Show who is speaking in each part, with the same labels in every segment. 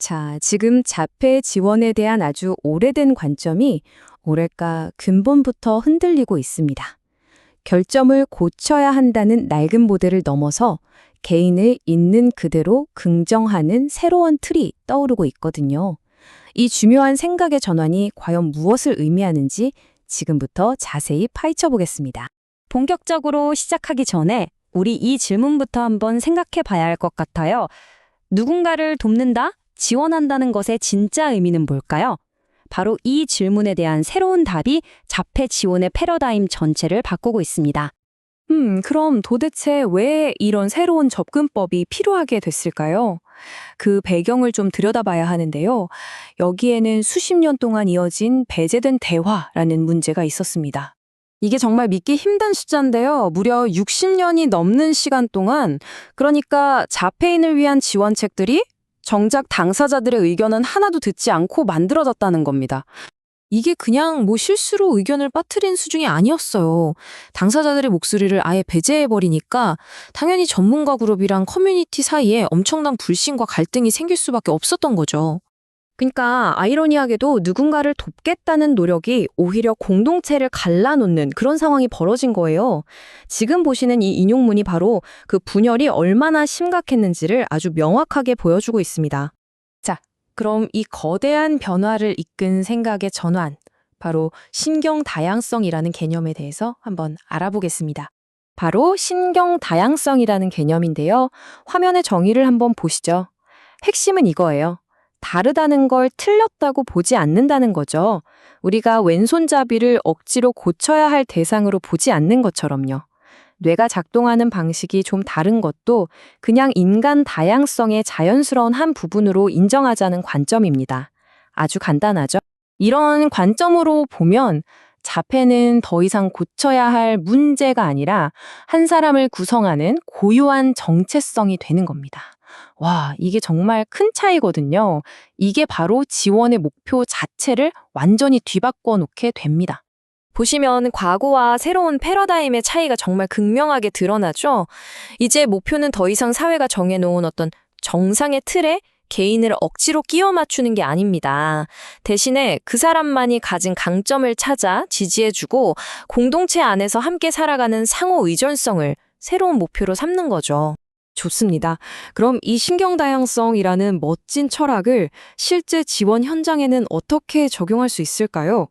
Speaker 1: 자, 지금 자폐 지원에 대한 아주 오래된 관점이 뭐랄까 근본부터 흔들리고 있습니다. 결점을 고쳐야 한다는 낡은 모델을 넘어서 개인을 있는 그대로 긍정하는 새로운 틀이 떠오르고 있거든요. 이 중요한 생각의 전환이 과연 무엇을 의미하는지 지금부터 자세히 파헤쳐 보겠습니다.
Speaker 2: 본격적으로 시작하기 전에 우리 이 질문부터 한번 생각해 봐야 할 것 같아요. 누군가를 돕는다, 지원한다는 것의 진짜 의미는 뭘까요? 바로 이 질문에 대한 새로운 답이 자폐 지원의 패러다임 전체를 바꾸고 있습니다.
Speaker 1: 그럼 도대체 왜 이런 새로운 접근법이 필요하게 됐을까요? 그 배경을 좀 들여다봐야 하는데요. 여기에는 수십 년 동안 이어진 배제된 대화라는 문제가 있었습니다. 이게 정말 믿기 힘든 숫자인데요. 무려 60년이 넘는 시간 동안, 그러니까 자폐인을 위한 지원책들이 정작 당사자들의 의견은 하나도 듣지 않고 만들어졌다는 겁니다. 이게 그냥 실수로 의견을 빠뜨린 수준이 아니었어요. 당사자들의 목소리를 아예 배제해버리니까 당연히 전문가 그룹이랑 커뮤니티 사이에 엄청난 불신과 갈등이 생길 수밖에 없었던 거죠. 그러니까 아이러니하게도 누군가를 돕겠다는 노력이 오히려 공동체를 갈라놓는 그런 상황이 벌어진 거예요. 지금 보시는 이 인용문이 바로 그 분열이 얼마나 심각했는지를 아주 명확하게 보여주고 있습니다. 자, 그럼 이 거대한 변화를 이끈 생각의 전환, 바로 신경 다양성이라는 개념에 대해서 한번 알아보겠습니다. 바로 신경 다양성이라는 개념인데요. 화면의 정의를 한번 보시죠. 핵심은 이거예요. 다르다는 걸 틀렸다고 보지 않는다는 거죠. 우리가 왼손잡이를 억지로 고쳐야 할 대상으로 보지 않는 것처럼요. 뇌가 작동하는 방식이 좀 다른 것도 그냥 인간 다양성의 자연스러운 한 부분으로 인정하자는 관점입니다. 아주 간단하죠? 이런 관점으로 보면 자폐는 더 이상 고쳐야 할 문제가 아니라 한 사람을 구성하는 고유한 정체성이 되는 겁니다. 와, 이게 정말 큰 차이거든요. 이게 바로 지원의 목표 자체를 완전히 뒤바꿔 놓게 됩니다. 보시면 과거와 새로운 패러다임의 차이가 정말 극명하게 드러나죠? 이제 목표는 더 이상 사회가 정해놓은 어떤 정상의 틀에 개인을 억지로 끼워 맞추는 게 아닙니다. 대신에 그 사람만이 가진 강점을 찾아 지지해주고 공동체 안에서 함께 살아가는 상호 의존성을 새로운 목표로 삼는 거죠. 좋습니다. 그럼 이 신경 다양성이라는 멋진 철학을 실제 지원 현장에는 어떻게 적용할 수 있을까요?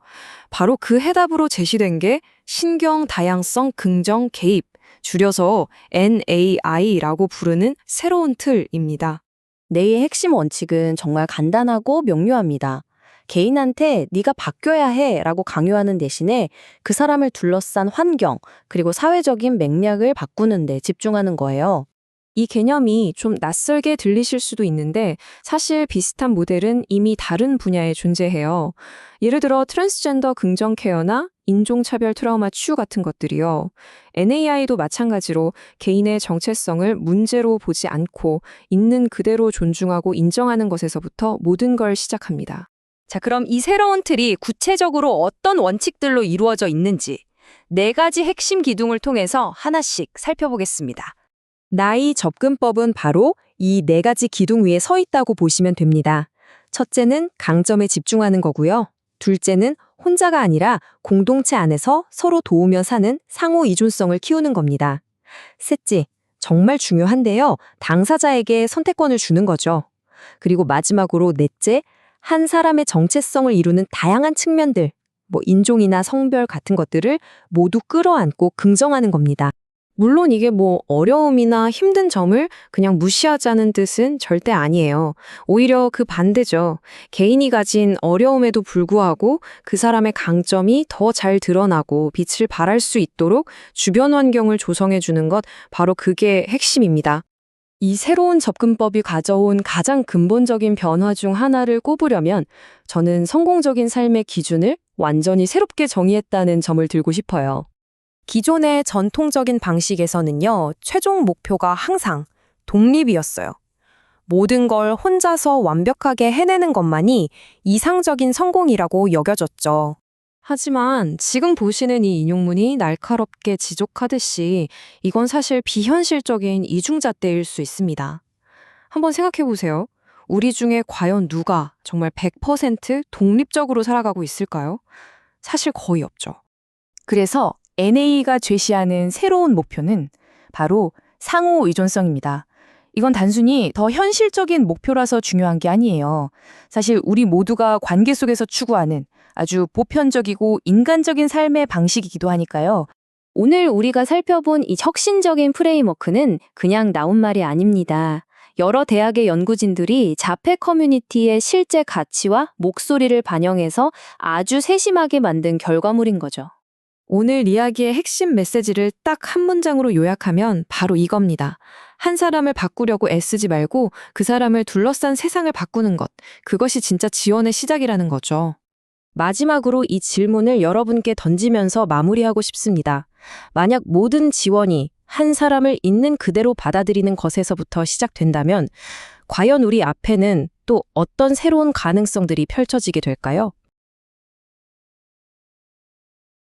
Speaker 1: 바로 그 해답으로 제시된 게 신경 다양성 긍정 개입, 줄여서 NAI라고 부르는 새로운 틀입니다.
Speaker 2: 뇌의 핵심 원칙은 정말 간단하고 명료합니다. 개인한테 네가 바뀌어야 해라고 강요하는 대신에 그 사람을 둘러싼 환경, 그리고 사회적인 맥락을 바꾸는 데 집중하는 거예요.
Speaker 1: 이 개념이 좀 낯설게 들리실 수도 있는데 사실 비슷한 모델은 이미 다른 분야에 존재해요. 예를 들어 트랜스젠더 긍정 케어나 인종차별 트라우마 치유 같은 것들이요. NAI도 마찬가지로 개인의 정체성을 문제로 보지 않고 있는 그대로 존중하고 인정하는 것에서부터 모든 걸 시작합니다.
Speaker 2: 자, 그럼 이 새로운 틀이 구체적으로 어떤 원칙들로 이루어져 있는지 4가지 핵심 기둥을 통해서 하나씩 살펴보겠습니다.
Speaker 1: 나이 접근법은 바로 이 4가지 기둥 위에 서 있다고 보시면 됩니다. 첫째는 강점에 집중하는 거고요. 둘째는 혼자가 아니라 공동체 안에서 서로 도우며 사는 상호 이존성을 키우는 겁니다. 셋째, 정말 중요한데요. 당사자에게 선택권을 주는 거죠. 그리고 마지막으로 넷째, 한 사람의 정체성을 이루는 다양한 측면들, 인종이나 성별 같은 것들을 모두 끌어안고 긍정하는 겁니다. 물론 이게 어려움이나 힘든 점을 그냥 무시하자는 뜻은 절대 아니에요. 오히려 그 반대죠. 개인이 가진 어려움에도 불구하고 그 사람의 강점이 더 잘 드러나고 빛을 발할 수 있도록 주변 환경을 조성해 주는 것, 바로 그게 핵심입니다. 이 새로운 접근법이 가져온 가장 근본적인 변화 중 하나를 꼽으려면 저는 성공적인 삶의 기준을 완전히 새롭게 정의했다는 점을 들고 싶어요. 기존의 전통적인 방식에서는요, 최종 목표가 항상 독립이었어요. 모든 걸 혼자서 완벽하게 해내는 것만이 이상적인 성공이라고 여겨졌죠. 하지만 지금 보시는 이 인용문이 날카롭게 지적하듯이 이건 사실 비현실적인 이중잣대일 수 있습니다. 한번 생각해 보세요. 우리 중에 과연 누가 정말 100% 독립적으로 살아가고 있을까요? 사실 거의 없죠. 그래서 NA가 제시하는 새로운 목표는 바로 상호 의존성입니다. 이건 단순히 더 현실적인 목표라서 중요한 게 아니에요. 사실 우리 모두가 관계 속에서 추구하는 아주 보편적이고 인간적인 삶의 방식이기도 하니까요.
Speaker 2: 오늘 우리가 살펴본 이 혁신적인 프레임워크는 그냥 나온 말이 아닙니다. 여러 대학의 연구진들이 자폐 커뮤니티의 실제 가치와 목소리를 반영해서 아주 세심하게 만든 결과물인 거죠.
Speaker 1: 오늘 이야기의 핵심 메시지를 딱 한 문장으로 요약하면 바로 이겁니다. 한 사람을 바꾸려고 애쓰지 말고 그 사람을 둘러싼 세상을 바꾸는 것, 그것이 진짜 지원의 시작이라는 거죠.
Speaker 2: 마지막으로 이 질문을 여러분께 던지면서 마무리하고 싶습니다. 만약 모든 지원이 한 사람을 있는 그대로 받아들이는 것에서부터 시작된다면 과연 우리 앞에는 또 어떤 새로운 가능성들이 펼쳐지게 될까요?